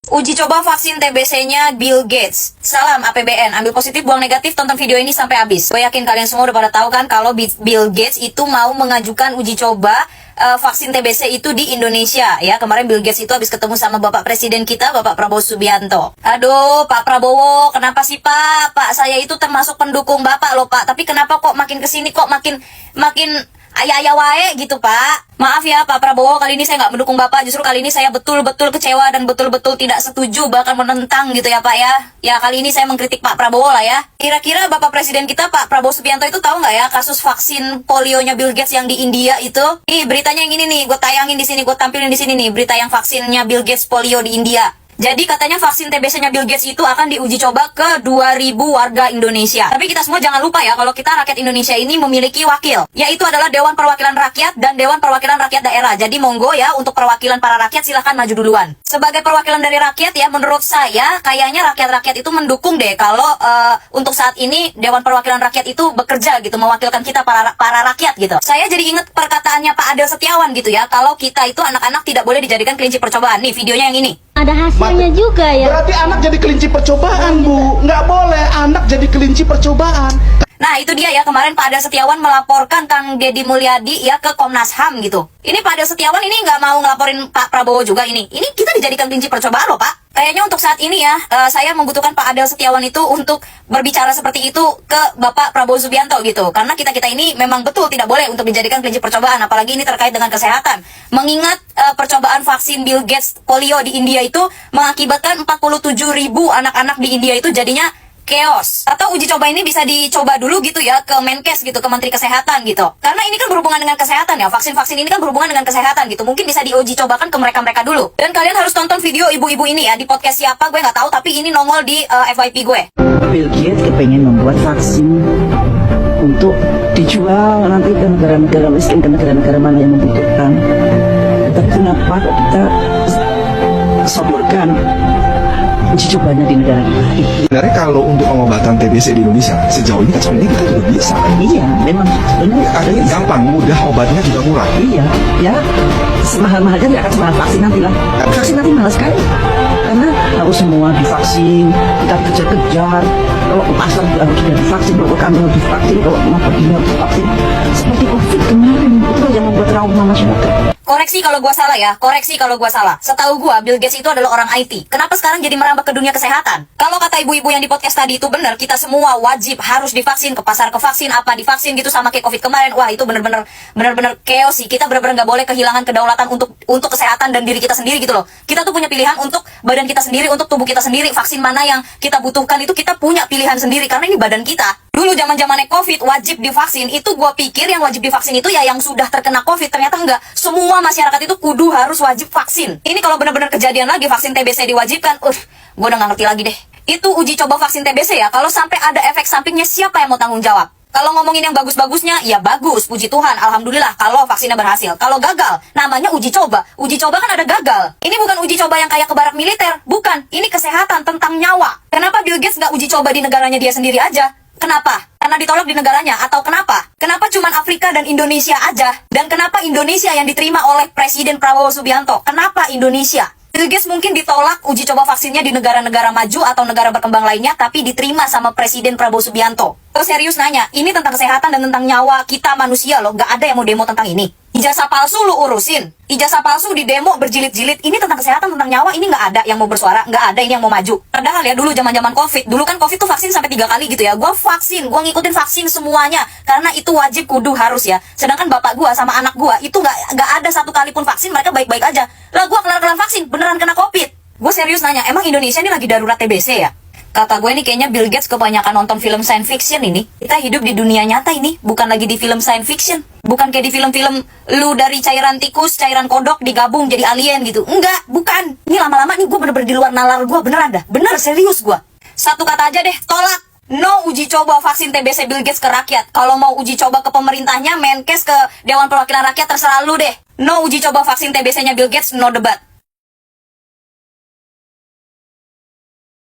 Uji coba vaksin TBC-nya Bill Gates. Salam APBN, ambil positif, buang negatif, tonton video ini sampai habis. Gue yakin kalian semua udah pada tahu kan kalau Bill Gates itu mau mengajukan uji coba vaksin TBC itu di Indonesia ya. Kemarin Bill Gates itu habis ketemu sama Bapak Presiden kita, Bapak Prabowo Subianto. Aduh, Pak Prabowo, kenapa sih Pak? Pak, saya itu termasuk pendukung Bapak loh Pak. Tapi kenapa kok makin kesini kok makin ayah-ayah wae gitu Pak. Maaf ya Pak Prabowo, kali ini saya nggak mendukung Bapak. Justru kali ini saya betul-betul kecewa dan betul-betul tidak setuju, bahkan menentang gitu ya Pak ya. Ya kali ini saya mengkritik Pak Prabowo lah ya. Kira-kira Bapak Presiden kita Pak Prabowo Subianto itu tahu nggak ya kasus vaksin polionya Bill Gates yang di India itu? Nih beritanya yang ini nih, gue tayangin di sini, gue tampilin di sini nih, berita yang vaksinnya Bill Gates polio di India. Jadi katanya vaksin TBC-nya Bill Gates itu akan diuji coba ke 2.000 warga Indonesia. Tapi kita semua jangan lupa ya, kalau kita rakyat Indonesia ini memiliki wakil, yaitu adalah Dewan Perwakilan Rakyat dan Dewan Perwakilan Rakyat Daerah. Jadi monggo ya, untuk perwakilan para rakyat silahkan maju duluan. Sebagai perwakilan dari rakyat ya, menurut saya kayaknya rakyat-rakyat itu mendukung deh kalau untuk saat ini Dewan Perwakilan Rakyat itu bekerja gitu, mewakilkan kita para rakyat gitu. Saya jadi ingat perkataannya Pak Adel Setiawan gitu ya, kalau kita itu anak-anak tidak boleh dijadikan kelinci percobaan. Nih videonya yang ini. Ada hasilnya juga ya. Berarti anak jadi kelinci percobaan, Bu. Nggak boleh anak jadi kelinci percobaan. Nah itu dia ya, kemarin Pak Adel Setiawan melaporkan Kang Deddy Mulyadi ya ke Komnas HAM gitu. Ini Pak Adel Setiawan ini nggak mau ngelaporin Pak Prabowo juga ini. Ini kita dijadikan kelinci percobaan loh Pak. Kayaknya untuk saat ini ya, saya membutuhkan Pak Adel Setiawan itu untuk berbicara seperti itu ke Bapak Prabowo Subianto gitu. Karena kita ini memang betul tidak boleh untuk dijadikan kelinci percobaan. Apalagi ini terkait dengan kesehatan. Mengingat percobaan vaksin Bill Gates polio di India itu mengakibatkan 47.000 anak-anak di India itu jadinya chaos. Atau uji coba ini bisa dicoba dulu gitu ya ke Menkes gitu, ke Menteri Kesehatan gitu. Karena ini kan berhubungan dengan kesehatan ya, vaksin-vaksin ini kan berhubungan dengan kesehatan gitu. Mungkin bisa diuji cobakan ke mereka-mereka dulu. Dan kalian harus tonton video ibu-ibu ini ya, di podcast siapa gue nggak tahu, tapi ini nongol di FYP gue. Bill Gates kepengen membuat vaksin untuk dijual nanti ke negara-negara miskin, ke negara-negara mana yang membutuhkan. Tapi kenapa kok kita sodorkan uji cobanya di negara kita? Sebenarnya kalau untuk pengobatan TBC di Indonesia sejauh ini kan sebenarnya kita juga bisa. Iya, memang benar. Ada yang gampang, mudah, obatnya juga murah. Iya, ya semahal-mahalnya nggak akan semahal vaksin nanti lah. Vaksin nanti mahal sekali karena harus semua divaksin, kita kejar-kejar. Kalau ke pasar harus sudah divaksin, kalau ke kantor harus divaksin, kalau mau pergi harus divaksin. Seperti COVID kemarin itu yang membuat trauma masyarakat. Koreksi kalau gua salah ya, koreksi kalau gua salah. Setahu gua, Bill Gates itu adalah orang IT. Kenapa sekarang jadi merambah ke dunia kesehatan? Kalau kata ibu-ibu yang di podcast tadi itu benar, kita semua wajib harus divaksin, ke pasar ke vaksin, apa divaksin gitu sama kayak COVID kemarin. Wah, itu benar-benar chaos sih. Kita benar-benar nggak boleh kehilangan kedaulatan untuk kesehatan dan diri kita sendiri gitu loh. Kita tuh punya pilihan untuk badan kita sendiri, untuk tubuh kita sendiri. Vaksin mana yang kita butuhkan itu kita punya pilihan sendiri karena ini badan kita. Dulu zaman-zamannya COVID wajib divaksin, itu gua pikir yang wajib divaksin itu ya yang sudah terkena COVID. Ternyata enggak. Semua masyarakat itu kudu harus wajib vaksin. Ini kalau benar-benar kejadian lagi vaksin TBC diwajibkan, gua udah nggak ngerti lagi deh. Itu uji coba vaksin TBC ya. Kalau sampai ada efek sampingnya siapa yang mau tanggung jawab? Kalau ngomongin yang bagus-bagusnya, ya bagus, puji Tuhan, alhamdulillah kalau vaksinnya berhasil. Kalau gagal, namanya uji coba. Uji coba kan ada gagal. Ini bukan uji coba yang kayak ke barak militer, bukan. Ini kesehatan tentang nyawa. Kenapa Bill Gates nggak uji coba di negaranya dia sendiri aja? Kenapa? Karena ditolak di negaranya atau kenapa? Kenapa cuma Afrika dan Indonesia aja? Dan kenapa Indonesia yang diterima oleh Presiden Prabowo Subianto? Kenapa Indonesia? Bill Gates mungkin ditolak uji coba vaksinnya di negara-negara maju atau negara berkembang lainnya, tapi diterima sama Presiden Prabowo Subianto. Oh serius nanya, ini tentang kesehatan dan tentang nyawa kita manusia loh, nggak ada yang mau demo tentang ini. Ijazah palsu lu urusin, ijazah palsu di demo berjilid-jilid, ini tentang kesehatan, tentang nyawa, ini nggak ada yang mau bersuara, nggak ada ini yang mau maju. Padahal ya dulu zaman-zaman COVID, dulu kan COVID tuh vaksin sampai 3 kali gitu ya, gua vaksin, gua ngikutin vaksin semuanya, karena itu wajib kudu harus ya. Sedangkan bapak gua sama anak gua itu nggak ada satu kali pun vaksin, mereka baik-baik aja. Lah gua kelar-kelar vaksin, beneran kena COVID. Gua serius nanya, emang Indonesia ini lagi darurat TBC ya? Kata gue ini kayaknya Bill Gates kebanyakan nonton film science fiction ini. Kita hidup di dunia nyata ini, bukan lagi di film science fiction. Bukan kayak di film-film lu dari cairan tikus, cairan kodok digabung jadi alien gitu. Enggak, bukan. Ini lama-lama nih gue bener-bener di luar nalar gue, beneran dah. Bener, serius gue. Satu kata aja deh, tolak. No uji coba vaksin TBC Bill Gates ke rakyat. Kalau mau uji coba ke pemerintahnya, Menkes, ke Dewan Perwakilan Rakyat, terserah lu deh. No uji coba vaksin TBC-nya Bill Gates, no debat.